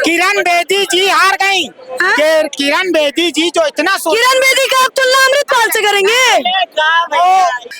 किरण बेदी जी हार गई। किरण बेदी जी जो इतना किरण बेदी का आप तुलना अमृतपाल से करेंगे?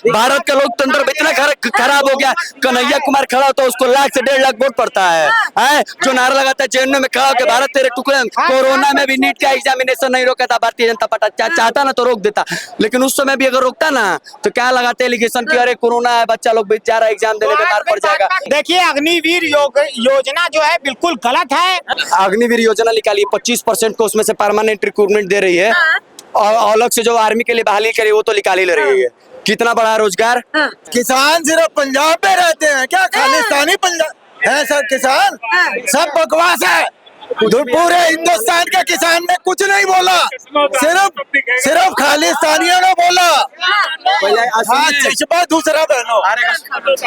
भारत का लोकतंत्र इतना खराब हो गया। कन्हैया कुमार खड़ा होता है उसको 1 लाख से 1.5 लाख वोट पड़ता है जो नारा लगाता है जेएनयू में खड़ा होकर भारत तेरे टुकड़े। कोरोना में भी नीट का एग्जामिनेशन नहीं रोका था भारतीय जनता पार्टी, चाहता ना तो रोक देता, लेकिन उस समय भी अगर रोकता ना तो क्या लगाते एलिगेशन की अरे कोरोना है बच्चा लोग जा रहा है एग्जाम देने बीमार पड़ जाएगा। देखिए अग्निवीर योजना जो है बिल्कुल गलत है। अग्निवीर योजना निकाली 25% को उसमें से परमानेंट रिक्रूटमेंट दे रही है और अलग से जो आर्मी के लिए बहाली करे वो तो निकाल ही ले रही है। कितना बड़ा रोजगार। किसान सिर्फ पंजाब में रहते हैं क्या? खालिस्तानी पंजाब है सर किसान? सब बकवास है। पूरे हिंदुस्तान के किसान ने कुछ नहीं बोला, सिर्फ खालिस्तानियों ने बोला। चश्मा दूसरा बहनो।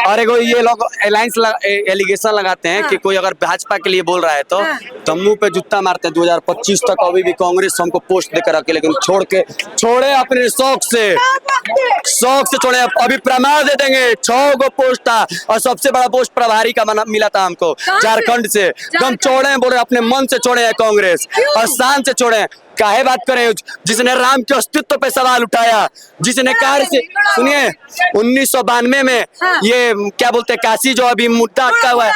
और ये लोग एलिगेशन लगाते हैं कि कोई अगर भाजपा के लिए बोल रहा है तो मुंह पे जूता मारते हैं। 2025 तक अभी भी कांग्रेस हमको पोस्ट देकर रखे, लेकिन छोड़े अपने शौक से छोड़े। अभी प्रमाण दे देंगे 6 गो पोस्ट था और सबसे बड़ा पोस्ट प्रभारी का मिला था हमको झारखंड से। हम छोड़े बोले अपने मन से छोड़े हैं कांग्रेस और शान से छोड़े हैं। काहे बात करें जिसने राम के अस्तित्व पे सवाल उठाया, जिसने कार्य से सुनिए 1992 में ये क्या बोलते हैं काशी जो अभी मुद्दा अटका हुआ है।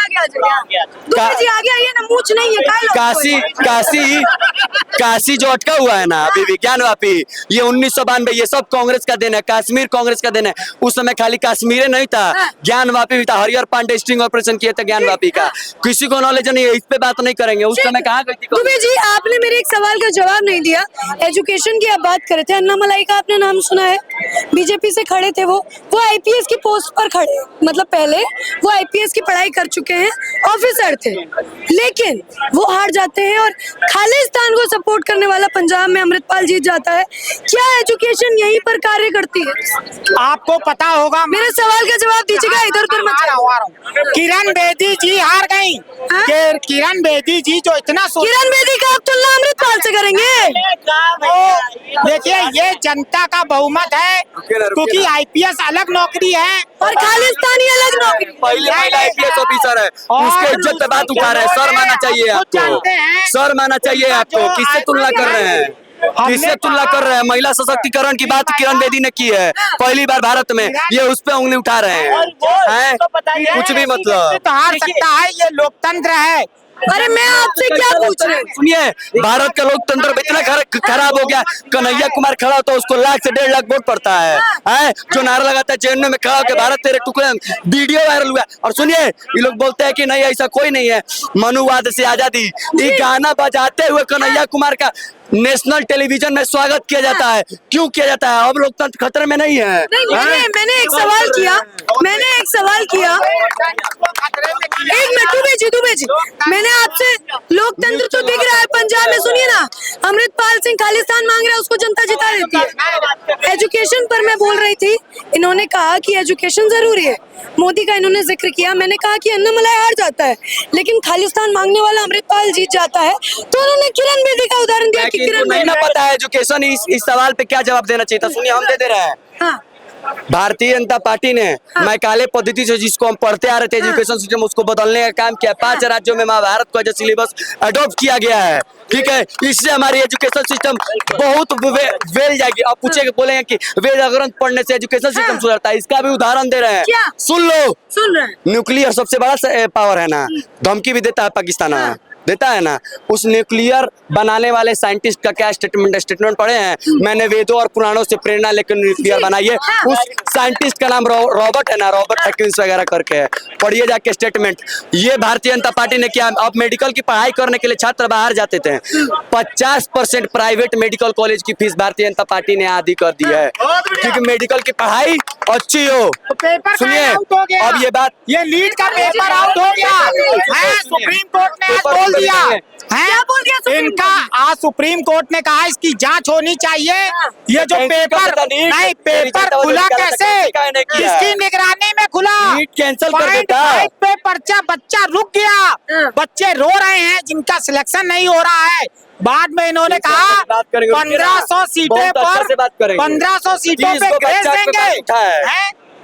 काशी जो अटका हुआ है ना अभी विज्ञान वापी, ये 1992 ये सब कांग्रेस का देन है। कश्मीर कांग्रेस का देन है। उस समय खाली कश्मीर नहीं था, ज्ञान वापी भी था। हरिहर पांडे स्टिंग ऑपरेशन किए थे ज्ञान वापी का। किसी को नॉलेज नहीं है, इस पे बात नहीं करेंगे। उस समय कहाँ गई थी दुबे जी? आपने मेरे एक सवाल का जवाब नहीं दिया। एजुकेशन की आप बात कर रहे थे, अन्नामलाई का आपने नाम सुना है? बीजेपी से खड़े थे वो आईपीएस की पोस्ट पर खड़े, मतलब पहले वो आईपीएस की पढ़ाई कर चुके हैं, ऑफिसर थे, लेकिन वो हार जाते हैं और खालिस्तान को सपोर्ट करने वाला पंजाब में अमृतपाल जीत जाता है। क्या एजुकेशन यहीं पर कार्य करती है? आपको पता होगा। मेरे सवाल का जवाब दीजिएगा, इधर उधर मत। किरण बेदी जी हार गई। किरण बेदी जी जो इतना किरण बेदी का आप तुलना अमृतपाल से करेंगे? देखिए ये जनता का बहुमत है, क्योंकि आईपीएस अलग नौकरी है और खालिस्तानी अलग नौकरी। पहले महिला आईपीएस ऑफिसर है, उसके इज्जत पे बात उठा रहे हैं। सर माना चाहिए आपको, सर माना चाहिए आपको। किससे तुलना कर रहे हैं? किससे तुलना कर रहे हैं? महिला सशक्तिकरण की बात किरण बेदी ने की है पहली बार भारत में, ये उस पे उंगली उठा रहे हैं। कुछ भी मतलब तो हार सकता है, ये लोकतंत्र है। अरे मैं आपसे क्या पूछ रहा हूँ? सुनिए भारत का लोकतंत्र इतना खराब हो गया। कन्हैया कुमार खड़ा होता है उसको 1 लाख से 1.5 लाख वोट पड़ता है जो नारा लगाता है जेएनयू में खड़ा होकर भारत तेरे टुकड़े। वीडियो वायरल हुआ। और सुनिए ये लोग बोलते हैं कि नहीं ऐसा कोई नहीं है, मनुवाद से आजादी, ये गाना बजाते हुए कन्हैया कुमार का नेशनल टेलीविजन में स्वागत किया जाता है। क्यों किया जाता है? अब लोकतंत्र खतरे में नहीं है। मैंने एक सवाल किया, एक मिनट दुबे जी, मैंने आपसे लोकतंत्र तो दिख रहा है पंजाब में। सुनिए ना, अमृतपाल सिंह खालिस्तान मांग रहा है, उसको जनता जिता देती है। एजुकेशन पर मैं बोल रही थी, इन्होंने कहा कि एजुकेशन जरूरी है, मोदी का इन्होंने जिक्र किया, मैंने कहा कि अन्नामलाई हार जाता है लेकिन खालिस्तान मांगने वाला अमृतपाल जीत जाता है, तो उन्होंने किरण बेदी का उदाहरण दिया कि किरण नहीं ना पता है एजुकेशन। इस सवाल पे क्या जवाब देना चाहिए था? सुनिए हम दे रहे हैं। भारतीय जनता पार्टी ने मैकाले पद्धति से जिसको हम पढ़ते आ रहे थे एजुकेशन सिस्टम, उसको बदलने का काम किया। 5 राज्यों में महाभारत को सिलेबस अडॉप्ट किया गया है। ठीक है, इससे हमारी एजुकेशन सिस्टम बहुत वेल जाएगी। आप पूछेंगे बोलेंगे कि वेद ग्रंथ पढ़ने से एजुकेशन सिस्टम सुधरता है, इसका भी उदाहरण दे रहे हैं। सुन रहे हैं। न्यूक्लियर सबसे बड़ा पावर है ना, धमकी भी देता है पाकिस्तान देता है ना। उस न्यूक्लियर बनाने वाले साइंटिस्ट का क्या स्टेटमेंट पढ़े हैं? मैंने वेदों और पुराणों से प्रेरणा लेकर न्यूक्लियर बनाई है। उस साइंटिस्ट का नाम रॉबर्ट है ना, रॉबर्ट हैकिंस वगैरह करके है, पढ़िए जाके स्टेटमेंट। ये भारतीय जनता पार्टी ने किया। अब मेडिकल की पढ़ाई करने के लिए छात्र बाहर जाते थे, 50% प्राइवेट मेडिकल कॉलेज की फीस भारतीय जनता पार्टी ने आधी कर दी है, क्योंकि मेडिकल की पढ़ाई अच्छी हो। सुनिए अब ये बात, ये लीड का पेपर आउट हो गया, सुप्रीम कोर्ट ने बोल दिया है। इनका आज सुप्रीम कोर्ट ने कहा इसकी जांच होनी चाहिए। ये जो पेपर खुला कैसे, किसकी निगरानी में खुला? कैंसिल कर देता पे पर्चा, बच्चा रुक गया, बच्चे रो रहे हैं जिनका सिलेक्शन नहीं हो रहा है। बाद में इन्होंने कहा 1500 सीटों पर 1500 सीटों पे ग्रेस देंगे।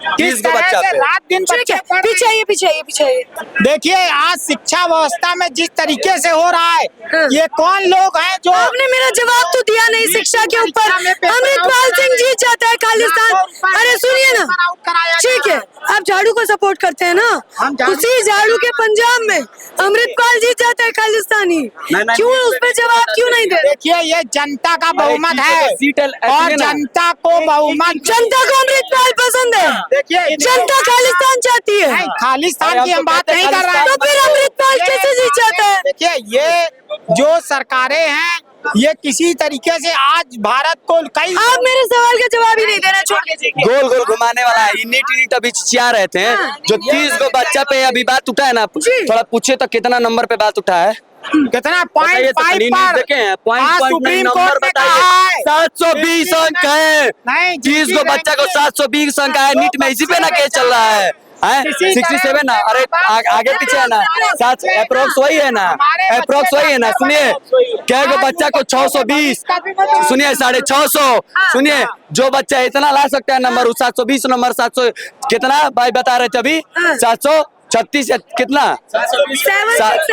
किस 30 गो तरह बच्चा से पे रात दिन ठीक बच्चे है, पढ़ रहे पीछे हैं। आइए, पीछे आइए, पीछे आइए। देखिए आज शिक्षा व्यवस्था में जिस तरीके से हो रहा है, हाँ। ये कौन लोग हैं जो आपने मेरा जवाब तो दिया नहीं शिक्षा के ऊपर। परीक्षा में पेपर अमृतपाल आउट सिंह जीत जाता है खालिस्तान। अरे सुनिए ना, पेपर आउट कराया ठीक जा है, आप झाड़ू को सपोर्ट करते हैं ना, हम झाड़ू- उसी झाड़ू के पंजाब में अमृतपाल जीत जाता है खालिस्तानी। नहीं, क्यों उस पर जवाब क्यों नहीं दे रहे? देखिए ये जनता का बहुमत अरे है सीट है, और सुनिए ना। जनता को बहुमत जनता को अमृतपाल पसंद है, देखिए जनता खालिस्तान चाहती है। नहीं, खालिस्तान अरे हम की हम तो बात कहते नहीं कर रहे हैं। तो फिर अमृतपाल कैसे जीत जाता है? देखिए ये जो सरकारें हैं ये किसी तरीके से आज भारत को कई आप मेरे सवाल का जवाब ही नहीं देना, छोड़ दीजिए। गोल गोल घुमाने वाला है। नीट अभी चिया रहे थे जो 30 गो बच्चा पे अभी बात उठा है ना, जी। थोड़ा पूछे तो कितना नंबर पे बात उठा है? कितना बताइए तो, 0.5 न्यूज़ पर देखे हैं? आज 0.9 सुप्रीम नंबर कोर्ट ने कहा बताइए। है 720 अंक है। नहीं, 30 गो बच्चा को 720 अंक है। नीट में इसी पे ना केस चल रहा है। 67 ना, अरे आगे पीछे है ना, 7 अप्रोक्स वही है ना, अप्रोक्स वही है ना। सुनिए क्या गो बच्चा को 620, सुनिए 650, सुनिए जो बच्चा इतना ला सकता है नंबर, 720 नंबर, 700 कितना भाई बता रहे थे अभी, 736 या कितना,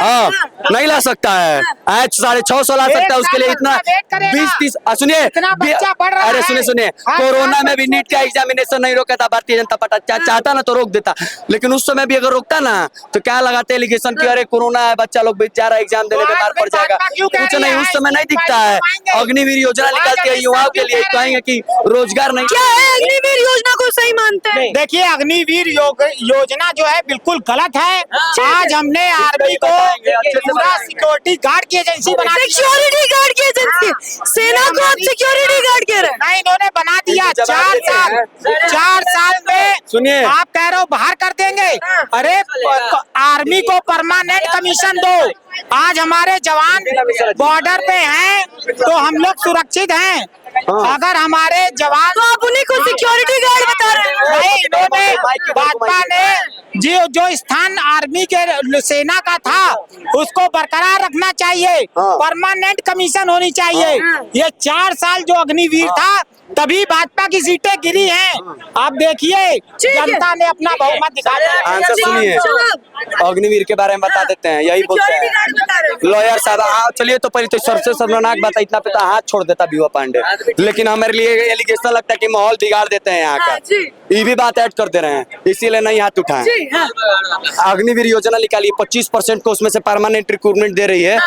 हाँ नहीं ला सकता है। 650 ला सकता है, उसके लिए इतना 20-30 सुनिए अरे सुनिए कोरोना में भी नीट का एग्जामिनेशन नहीं रोका था भारतीय जनता पार्टी, चाहता ना तो रोक देता, लेकिन उस समय भी अगर रोकता ना तो क्या लगाते एलिगेशन कि अरे कोरोना है, बच्चा लोग बेचारा एग्जाम देने बीमार पड़ जाएगा। कुछ नहीं, उस समय नहीं दिखता है। अग्निवीर योजना निकालती है युवाओं के लिए, कहेंगे कि रोजगार नहीं। क्या है अग्निवीर योजना को सही मानते हैं? देखिए अग्निवीर योजना जो है बिल्कुल गलत है। आज हमने आर्मी को पूरा सिक्योरिटी गार्ड की एजेंसी बना दी। सिक्योरिटी गार्ड की एजेंसी, सेना को आप सिक्योरिटी गार्ड कह रहे हैं? नहीं, इन्होंने बना दिया 4 साल में। सुनिए आप कह रहे हो बाहर कर देंगे, अरे आर्मी को परमानेंट कमीशन दो। आज हमारे जवान बॉर्डर पे हैं तो हम लोग सुरक्षित हैं। अगर हमारे जवान, तो आप उन्हीं को सिक्योरिटी गार्ड बता रहे हैं? नहीं, इन्होंने भाजपा ने जो स्थान आर्मी के सेना का था उसको बरकरार रखना चाहिए, परमानेंट कमीशन होनी चाहिए। ये 4 साल जो अग्निवीर था तभी भाजपा की सीटें गिरी हैं। आप देखिए जनता ने अपना बहुमत दिखा दिया। आंसर सुनिए, अग्निवीर के बारे में बता देते हैं, यही बोलते हैं लॉयर साहब। चलिए तो पहले तो सबसे शर्मनाक बात है, इतना पे तो हाथ छोड़ देता बीवा पांडे, लेकिन हमारे लिए एलिगेशन लगता है कि माहौल बिगाड़ देते हैं यहाँ का। ये भी बात ऐड कर दे रहे हैं, इसीलिए नहीं हाथ उठाए। अग्निवीर योजना निकाली, 25% को उसमें से परमानेंट रिक्रूटमेंट दे रही है,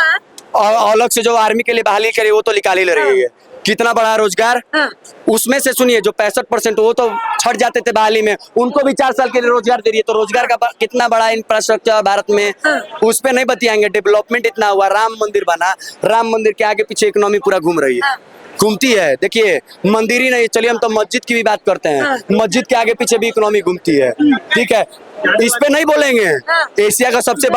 और अलग से जो आर्मी के लिए बहाली करे वो तो निकाल ही ले रही है। कितना बड़ा रोजगार, उसमें से सुनिए जो 65% वो तो छट जाते थे बहाली में, उनको भी 4 साल के लिए रोजगार दे रही है। तो रोजगार का कितना बड़ा इंफ्रास्ट्रक्चर भारत में, उस पे नहीं बतियाएंगे। डेवलपमेंट इतना हुआ, राम मंदिर बना, राम मंदिर के आगे पीछे इकोनॉमी पूरा घूम रही है, घूमती है। देखिए मंदिर ही नहीं, चलिए हम तो मस्जिद की भी बात करते हैं, मस्जिद के आगे पीछे भी इकोनॉमी घूमती है, ठीक है। इस पे नहीं बोलेंगे। एशिया का सबसे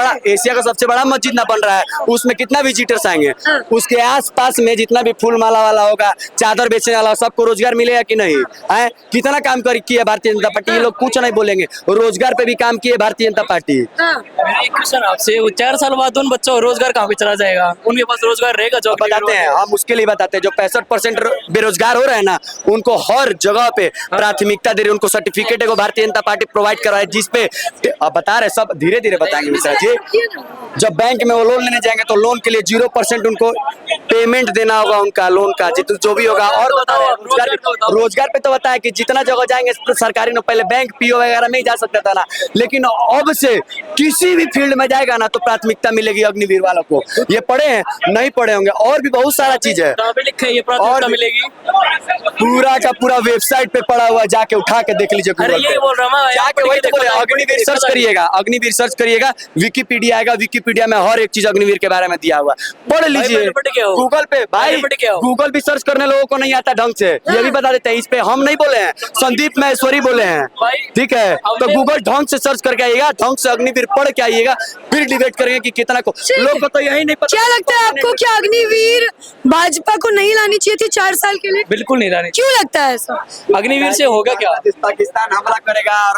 बड़ा मस्जिद ना बन रहा है, उसमें कितना विजिटर्स आएंगे, उसके आसपास में जितना भी फूल माला वाला होगा, चादर बेचने वाला, सबको रोजगार मिलेगा कि नहीं है? कितना काम किया भारतीय जनता पार्टी, ये लोग कुछ नहीं बोलेंगे। रोजगार पे भी काम किए भारतीय जनता पार्टी। मेरा एक क्वेश्चन आपसे, वो 4 साल बाद उन बच्चों को रोजगार कहाँ पे चला जाएगा? उनके पास रोजगार रहेगा? जो बताते हैं हम, उसके लिए बताते हैं। जो 65% बेरोजगार हो रहे हैं ना, उनको हर जगह पे प्राथमिकता दे रही है, उनको सर्टिफिकेट है भारतीय जनता पार्टी प्रोवाइड करा है, जिसपे अब बता रहे, सब धीरे धीरे बताएंगे मिश्रा जी। जब बैंक में वो लोन लेने जाएंगे तो लोन के लिए 0% उनको पेमेंट देना होगा, उनका लोन का जो भी होगा। और रोजगार पे तो बताया कि जितना जगह जाएंगे सरकारी में, पहले बैंक पीओ वगैरह में ही जा सकता था ना, लेकिन अब से किसी भी फील्ड में जाएगा ना तो प्राथमिकता मिलेगी अग्निवीर वालों को। ये पढ़े हैं, नहीं पढ़े होंगे, और भी बहुत सारा चीज है, और मिलेगी। पूरा का पूरा वेबसाइट पे पड़ा हुआ, जाके उठा के देख लीजिए। अरे यही बोल रहा हूँ, जाके वही तो बोले, अग्निवीर सर्च करिएगा, अग्निवीर सर्च करिएगा, विकिपीडिया आएगा, विकिपीडिया में हर एक चीज अग्निवीर के बारे में दिया हुआ, पढ़ लीजिए। गूगल पे भाई, गूगल भी सर्च करने लोगों को नहीं आता ढंग से, ये भी बता देते हैं। इस पे हम नहीं बोले हैं, संदीप महेश्वरी बोले हैं, ठीक है। तो गूगल ढंग से सर्च करके आइएगा, ढंग से अग्निवीर पढ़ के आइएगा, फिर डिबेट करेंगे कि कितना को। लोग को तो यही नहीं पता। क्या लगता है आपको, क्या अग्निवीर भाजपा को नहीं लानी चाहिए थी 4 साल के लिए? बिल्कुल नहीं लानी। क्यों लगता है ऐसा? अग्निवीर से होगा क्या? पाकिस्तान हमला करेगा,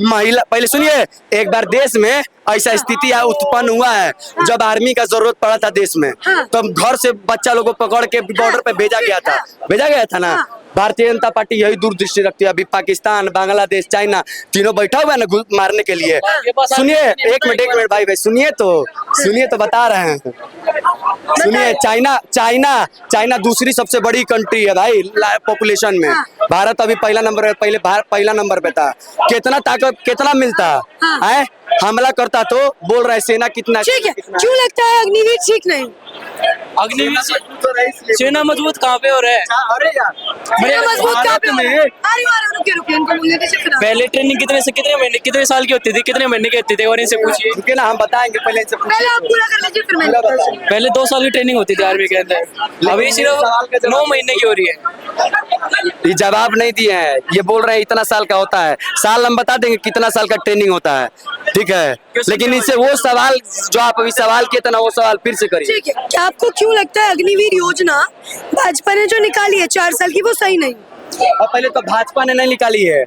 महिला, पहले सुनिए, एक बार देश में ऐसा स्थिति उत्पन्न हुआ है जब आर्मी का जरूरत पड़ा था देश में, तब घर से बच्चा लोगों को पकड़ के बॉर्डर पे भेजा गया था ना। भारतीय जनता पार्टी यही दूरदृष्टि रखती है। अभी पाकिस्तान, बांग्लादेश, चाइना तीनों बैठा हुआ है ना मारने के लिए। सुनिए एक मिनट भाई सुनिए तो बता रहे हैं। सुनिए, चाइना दूसरी सबसे बड़ी कंट्री है भाई पॉपुलेशन में। भारत अभी पहला नंबर पे था। कितना ताकत, कितना मिलता है, हमला करता तो बोल रहे सेना कितना। ठीक है, क्यों लगता है अग्निवीर ठीक नहीं? अग्निवीर सेना मजबूत कहाँ पे हो रहा है? सेना मजबूत कहाँ पे हो रहा है? रुकिए इनको बोलने दीजिए फिर। पहले ट्रेनिंग कितने साल की होती थी, कितने महीने की होती थी? और इनसे पूछिए। रुकिए ना, हम बताएंगे पहले इनसे पहले आप पूरा कर लीजिए फिर मैं। पहले 2 साल की ट्रेनिंग होती थी आर्मी के अंदर, अभी सिर्फ 9 महीने की हो रही है। ये जवाब नहीं दिए हैं, ये बोल रहे हैं इतना साल का होता है। साल हम बता देंगे कितना साल का ट्रेनिंग होता है, ठीक है। लेकिन इससे वो सवाल जो आप अभी सवाल किए थे ना, वो सवाल फिर से करिए। ठीक है, क्या आपको क्यों लगता है अग्निवीर योजना भाजपा ने जो निकाली है 4 साल की, वो सही नहीं? और पहले तो भाजपा ने नहीं निकाली है,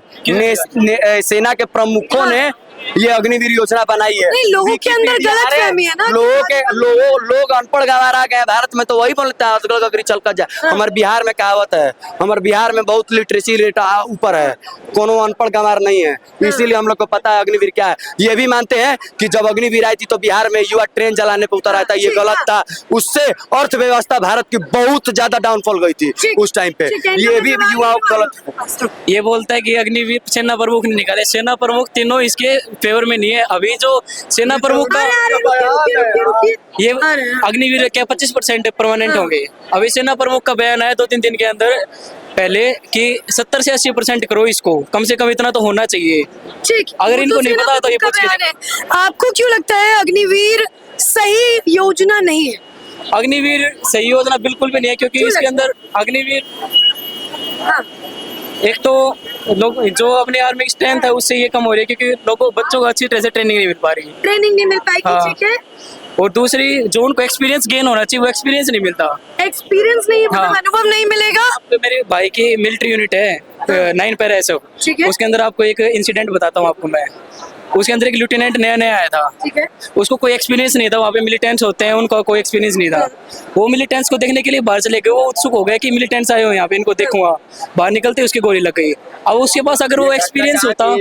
सेना के प्रमुखों ने ये अग्निवीर योजना बनाई है। नहीं, लोगों के अंदर गलतफहमी है ना। लोग अनपढ़ गंवार आ गए भारत में, तो वही बोलता है अग्नि चल कर जाए। हमारे बिहार में कहावत है, हमारे बिहार में बहुत लिटरेसी रेट ऊपर है, कोनो अनपढ़ गंवार नहीं है, इसीलिए हम लोग को पता है अग्निवीर क्या है। ये भी मानते हैं कि जब अग्निवीर आई थी तो बिहार में युवा ट्रेन जलाने पे उतर आया था, ये गलत था। उससे अर्थव्यवस्था भारत की बहुत ज्यादा डाउनफॉल गई थी उस टाइम पे। ये भी युवाओं को गलत। ये बोलता है कि अग्निवीर सेना प्रमुख ने निकाले, सेना प्रमुख तीनों इसके फेवर में नहीं है। अभी जो सेना प्रमुख का ये अग्निवीर क्या 25% परमानेंट होंगे। अभी सेना प्रमुख का बयान आया 2-3 दिन के अंदर पहले कि 70 से 80% करो इसको, कम से कम इतना तो होना चाहिए। ठीक, अगर इनको नहीं पता तो ये पूछ है। आपको क्यों लगता है अग्निवीर सही योजना नहीं है? अग्निवीर सही योजना बिल्कुल भी नहीं है, क्योंकि इसके अंदर अग्निवीर एक तो लोग जो अपने आर्मी की स्ट्रेंथ है उससे ये कम हो रही है, क्योंकि लोगों बच्चों को अच्छी तरह से ट्रेनिंग नहीं मिल पा रही। ट्रेनिंग नहीं मिल पाएगी, हाँ। ठीक है। और दूसरी जो उनको एक्सपीरियंस गेन होना चाहिए वो एक्सपीरियंस नहीं मिलता। एक्सपीरियंस नहीं, हाँ। अनुभव नहीं मिलेगा। तो मेरे भाई की मिलिट्री यूनिट है 9 पैरा एसएफ, ठीक है। उसके अंदर आपको एक इंसिडेंट बताता हूँ आपको मैं। उसके अंदर एक लेफ्टिनेंट नया आया था, ठीक है। उसको कोई एक्सपीरियंस नहीं था। वहाँ पे मिलिटेंट्स होते हैं, उनका कोई एक्सपीरियंस नहीं था। वो मिलिटेंट्स को देखने के लिए बाहर चले गए, वो उत्सुक हो गए कि मिलिटेंट्स आए हो यहाँ पे, इनको देखूंगा। बाहर निकलते उसकी गोली लग गई। अब उसके पास अगर वो एक्सपीरियंस होता,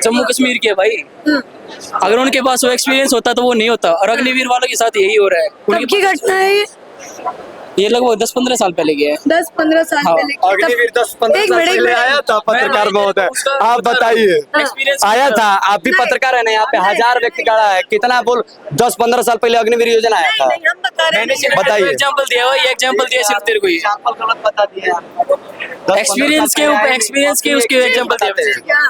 जम्मू कश्मीर के भाई, अगर उनके पास वो एक्सपीरियंस होता तो वो नहीं होता। और अग्निवीर वालों के साथ यही हो रहा है। कब की घटना है ये लगभग 10-15 साल पहले गया है। 10-15 साल हाँ। पहले। अग्निवीर 10-15 साल पहले आया था पत्रकार महोदय, आप बताइए। एक्सपीरियंस आया था, आप भी पत्रकार है ना, यहाँ पे 1000 व्यक्ति खड़ा है, कितना बोल 10-15 साल पहले अग्निवीर योजना आया था। नहीं, हम बता रहे हैं। बताइए। एग्जांपल दिया हुआ, ये एग्जांपल दिया सिर्फ तेरे को ही। बता दिया एक्सपीरियंस के उसके एग्जांपल दिया।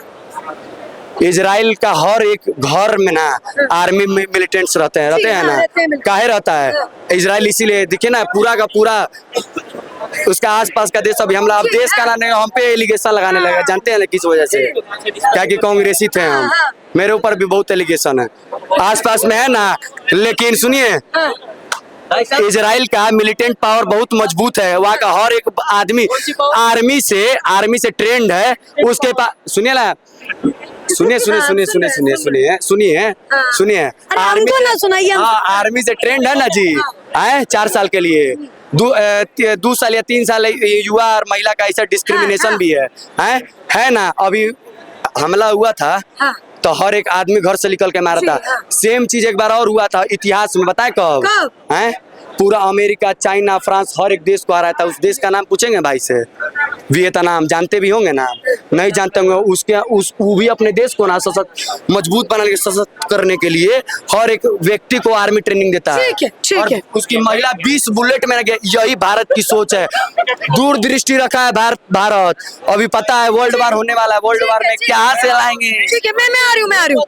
इजराइल का हर एक घर में ना आर्मी मिलिटेंट्स रहते हैं ना। काहे रहता है इजराइल? इसीलिए देखिए ना, पूरा का पूरा उसका आसपास का देश अभी हमला, अब देश का ना नहीं, हम पे एलिगेशन लगाने लगा। जानते हैं ना किस वजह से? क्या कि कांग्रेसी थे हम, मेरे ऊपर भी बहुत एलिगेशन है आसपास में है ना। लेकिन सुनिए, इजराइल का मिलिटेंट पावर बहुत मजबूत है। वहाँ का हर एक आदमी आर्मी से ट्रेंड है। उसके पास सुनिए ना, सुनिए आर्मी से ट्रेंड है ना जी, आए 4 साल के लिए 2 साल या 3 साल युवा और महिला का ऐसा डिस्क्रिमिनेशन भी है ना। अभी हमला हुआ था तो हर एक आदमी घर से निकल के मारा था। सेम चीज एक बार और हुआ था इतिहास में, बताए कब? पूरा अमेरिका, चाइना, फ्रांस हर एक देश को हराया था। उस देश का नाम पूछेंगे भाई से? वियतनाम जानते भी होंगे ना? नहीं जानते होंगे। वो भी अपने देश को ना सशक्त मजबूत बनाने सशक्त करने के लिए हर एक व्यक्ति को आर्मी ट्रेनिंग देता है। ठीक है। उसकी महिला 20 बुलेट में लगे। यही भारत की सोच है, दूरदृष्टि रखा है भारत। अभी पता है वर्ल्ड वार होने वाला है, वर्ल्ड वार में क्या से लाएंगे। ठीक है, मैं आ रही हूँ।